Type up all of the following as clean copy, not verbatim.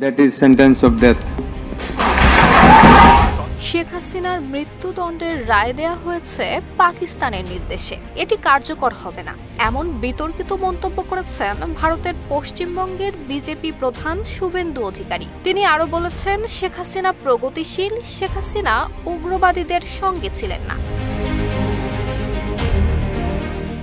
That is sentence of death. Sheikh হাসিনার মৃত্যুদণ্ডের রায় দেয়া হয়েছে পাকিস্তানের নির্দেশে, এটি কার্যকর হবে না এমন বিতর্কিত মন্তব্য করেছেন ভারতের পশ্চিমবঙ্গের বিজেপি প্রধান শুভেন্দু অধিকারী। তিনি আরো বলেছেন, শেখ হাসিনা প্রগতিশীল, শেখ হাসিনা উগ্রবাদীদের সঙ্গে ছিলেন না।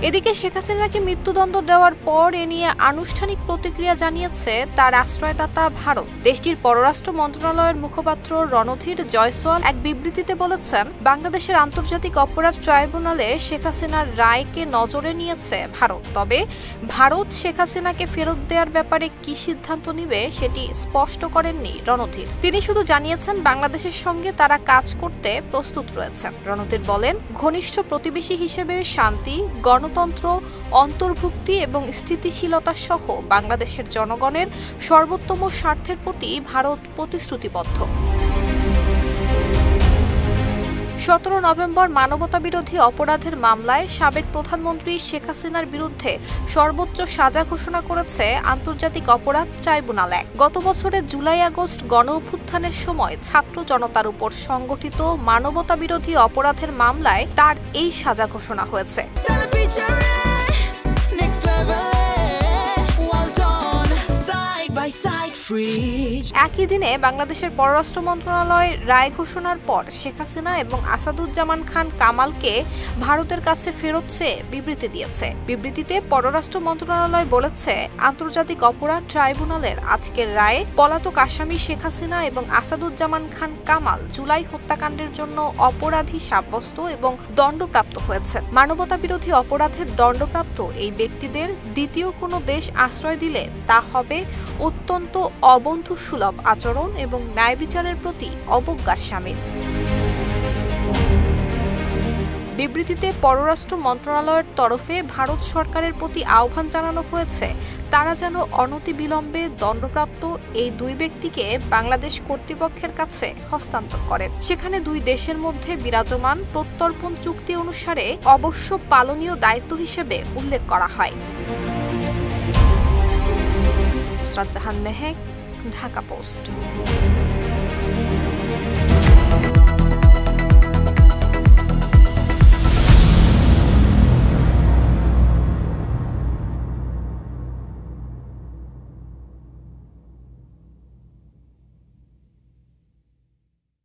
এদিকে শেখ হাসিনাকে মৃত্যুদণ্ড দেওয়ার পর এ নিয়ে আনুষ্ঠানিক প্রতিক্রিয়া জানিয়েছে তার আশ্রয়দাতা ভারত। দেশটির পররাষ্ট্র মন্ত্রণালয়ের মুখপাত্র রণধীর জয়সওয়াল এক বিবৃতিতে বলেছেন, বাংলাদেশের আন্তর্জাতিক অপরাধ ট্রাইব্যুনালে শেখ হাসিনার রায়কে নজরে নিয়েছে ভারত। তবে ভারত শেখ হাসিনাকে ফেরত দেওয়ার ব্যাপারে কি সিদ্ধান্ত নিবে সেটি স্পষ্ট করেননি রণধীর। তিনি শুধু জানিয়েছেন বাংলাদেশের সঙ্গে তারা কাজ করতে প্রস্তুত রয়েছেন। রণধীর বলেন, ঘনিষ্ঠ প্রতিবেশী হিসেবে শান্তি, গণতন্ত্র, অন্তর্ভুক্তি এবং স্থিতিশীলতা সহ বাংলাদেশের জনগণের সর্বোত্তম স্বার্থের প্রতি ভারত প্রতিশ্রুতিবদ্ধ। 17 নভেম্বর মানবতাবিরোধী অপরাধের মামলায় সাবেক প্রধানমন্ত্রী শেখ হাসিনার বিরুদ্ধে সর্বোচ্চ সাজা ঘোষণা করেছে আন্তর্জাতিক অপরাধ ট্রাইব্যুনাল। গত বছরের জুলাই-আগস্ট গণ-অভ্যুত্থানের সময় ছাত্র জনতার উপর সংগঠিত মানবতাবিরোধী অপরাধের মামলায় তার এই সাজা ঘোষণা হয়েছে। একই দিনে বাংলাদেশের পররাষ্ট্র মন্ত্রণালয় রায় ঘোষণার পর শেখ হাসিনা এবং আসাদুজ্জামান খান কামালকে ভারতের কাছে ফেরত চেয়ে বিবৃতি দিয়েছে। বিবৃতিতে পররাষ্ট্র মন্ত্রণালয় বলেছে, আন্তর্জাতিক অপরাধ ট্রাইব্যুনালের আজকের রায়ে পলাতক আসামি শেখ হাসিনা এবং আসাদুজ্জামান খান কামাল জুলাই হত্যাকাণ্ডের জন্য অপরাধী সাব্যস্ত এবং দণ্ডপ্রাপ্ত হয়েছে। মানবতাবিরোধী অপরাধের দণ্ডপ্রাপ্ত এই ব্যক্তিদের দ্বিতীয় কোনো দেশ আশ্রয় দিলে তা হবে অত্যন্ত অবন্ধুসুলভ আচরণ এবং ন্যায় বিচারের প্রতি অবজ্ঞার শামিল। বিবৃতিতে পররাষ্ট্র মন্ত্রণালয়ের তরফে ভারত সরকারের প্রতি আহ্বান জানানো হয়েছে তারা যেন অনতিবিলম্বে দণ্ডপ্রাপ্ত এই দুই ব্যক্তিকে বাংলাদেশ কর্তৃপক্ষের কাছে হস্তান্তর করেন। সেখানে দুই দেশের মধ্যে বিরাজমান প্রত্যর্পণ চুক্তি অনুসারে অবশ্য পালনীয় দায়িত্ব হিসেবে উল্লেখ করা হয়। নুসরাত জাহান মেহেক, ঢাকা পোস্ট।